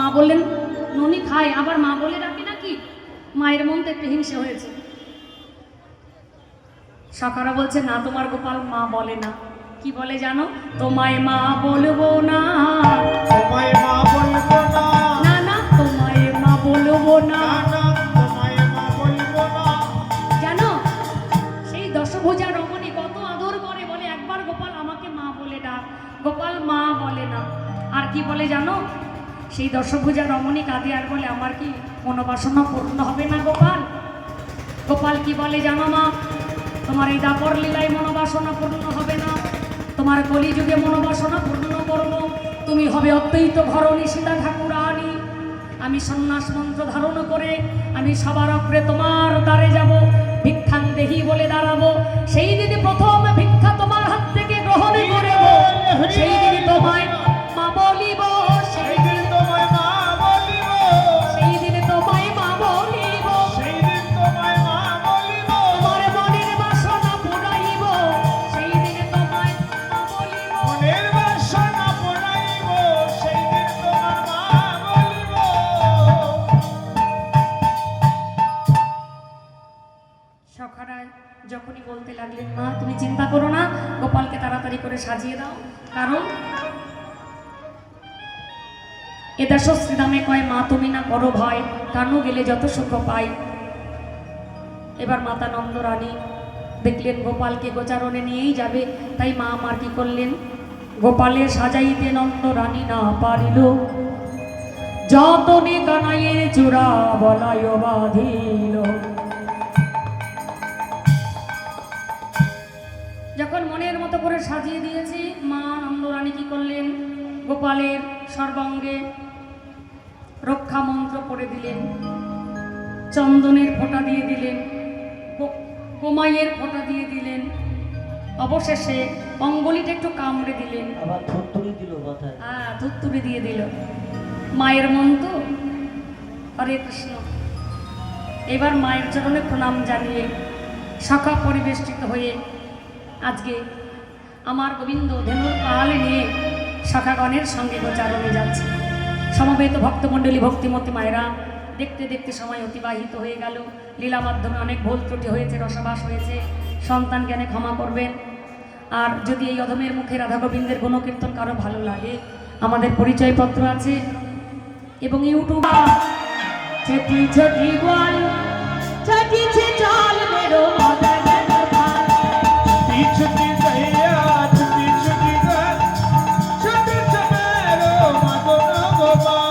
মা বললেন ননি খায়, আবার মা বলে ডাকে নাকি? মায়ের মন তো একটু হিংসে হয়েছে। সখারা বলছে না, তোমার গোপাল মা বলে না। কি বলে জানো? তোমায় মা বলবো না, তোমায় মা বলবো না, না না তোমায় মা বলবো না, না তোমায় মা বলবো না। জানো সেই দশভুজা রমণী কত আদর করে, বলে একবার গোপাল আমাকে মা বলে ডাক। গোপাল মা বলে না। আর কি বলে জানো? সেই দশভুজা রমণী কাঁদে আর বলে আমার কি মনোবাসনা পূর্ণ হবে না গোপাল? গোপাল কি বলে জানো মা? তোমার এই দাপর লীলায় মনোবাসনা পূর্ণ হবে না, তোমার কলিযুগে মনোবাসনা পূর্ণ করব। তুমি হবে অদ্বৈত ঘরণী সীতা ঠাকুরানী। আমি সন্ন্যাস মন্ত্র ধারণ করে আমি সবার অগ্রে তোমার দ্বারে যাব, ভিক্ষাং দেহি বলে দাঁড়াবো। সেই দিনে প্রথম ভিক্ষা তোমার হাত থেকে গ্রহণ করব, সেই দিনে তোমায় মা বলিব, সেই দিন তোমায় মা বলিব, সেই দিনে তোমায় মা বলিব, সেই দিন তোমায় মা বলিব, তোমার মনের বাসনা পুরাইব, সেই দিনে তোমায় মা বলিব। মনের বাসনা পুরাইব, সেই দিন তোমার মা বলিব। সখারা যখনই বলতে লাগলেন মা তুমি চিন্তা করো না, গোপালকে তাড়াতাড়ি করে সাজিয়ে দাও, কারণ এদা শ্রীদামে কয় মা তুমি না করো ভয়, কানু গেলে যত সুখ পাই। এবার মাতা নন্দ রানী দেখলেন গোপালকে গোচারণে নিয়েই যাবে, তাই মা আমার কি করলেন? গোপালে সাজাইতে নন্দ রানী না পারিল, যতনে কানাইয়ের চূড়া বলায় বাঁধিল। যখন মনের মতো করে সাজিয়ে দিয়েছি, মা নন্দরানী কি করলেন? গোপালের সর্বাঙ্গে রক্ষা মন্ত্র পড়ে দিলেন, চন্দনের ফোঁটা দিয়ে দিলেন, কোমাইয়ের ফোঁটা দিয়ে দিলেন, অবশেষে অঙ্গুলিটা একটু কামড়ে দিলেন, আবার থুতথুরি দিল মাথায়। হ্যাঁ ধুত্তুরি দিয়ে দিল। মায়ের মন তো। হরে কৃষ্ণ। এবার মায়ের চরণে প্রণাম জানিয়ে সখা পরিবেষ্টিত হয়ে আজকে আমার গোবিন্দ ধেনুর পাহালে নিয়ে সখাগণের সঙ্গে গোচারণে যাচ্ছে। সমবেত ভক্তমণ্ডলী ভক্তিমতী মায়েরা, দেখতে দেখতে সময় অতিবাহিত হয়ে গেল। লীলা মাধ্যমে অনেক ভুল ত্রুটি হয়েছে, রসবাস হয়েছে, সন্তান জ্ঞানে ক্ষমা করবেন। আর যদি এই অধমের মুখে রাধা গোবিন্দের গুণকীর্তন কারো ভালো লাগে, আমাদের পরিচয়পত্র আছে এবং ইউটিউব ছটি ছটি বল ছটিছে চল মেরো মদন গোপাল। ছুটি যাইয়া ছুটি ছুটি গান, ছুটি ছমেরো মদন গোপাল।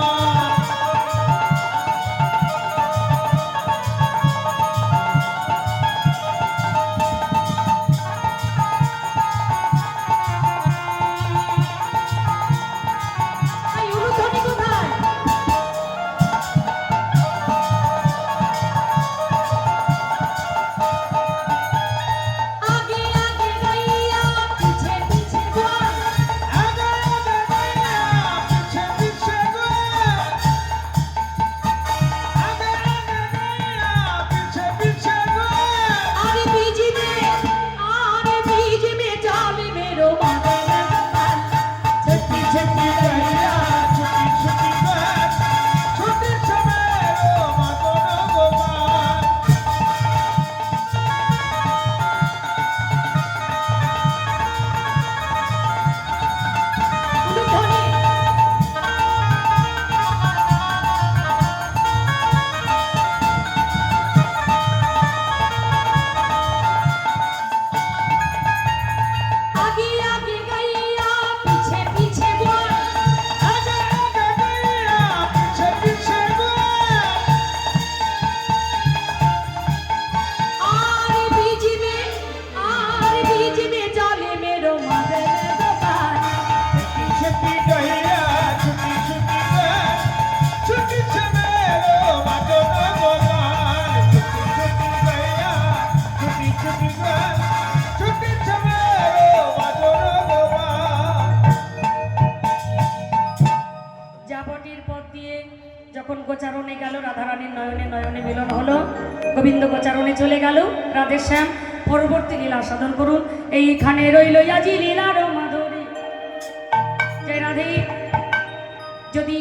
এই উলুধ্বনি কোথায়? আগে আগে গাইয়া পিছে পিছে বল, আগে আগে গাইয়া পিছে পিছে গান, আগে আগে গাইয়া পিছে পিছে গান। আরে বীজ মে চল মেরো মদন গোপাল। ছটি ছটি গাইয়া ছুটি ছুটি গান, ছুটি ছমেরো মদন গোপাল। উলুধ্বনি। আগে আগে গাইয়া পিছে পিছে বল, আগে আগে গাইয়া পিছে পিছে গান, আর বীজ মে চলে মেরো মদন গোপাল। ছুটি গাইয়া ছুটি ছুটি গান, ছুটি ছমেরো মদন গোপাল। ছুটি গাইয়া ছুটি ছুটি গান, ছুটি ছমেরো মদন গোপাল। যাবটির পথ দিয়ে যখন গোচারণে গেল, রাধারানীর নয়নে নয়নে মিলন হলো, গোবিন্দ গোচারণে চলে গেল। রাধেশ্যাম পরবর্তী লীলা সাধন করুন। এইখানে রইল আজি লীলার মাধুরী। জয় রাধে। যদি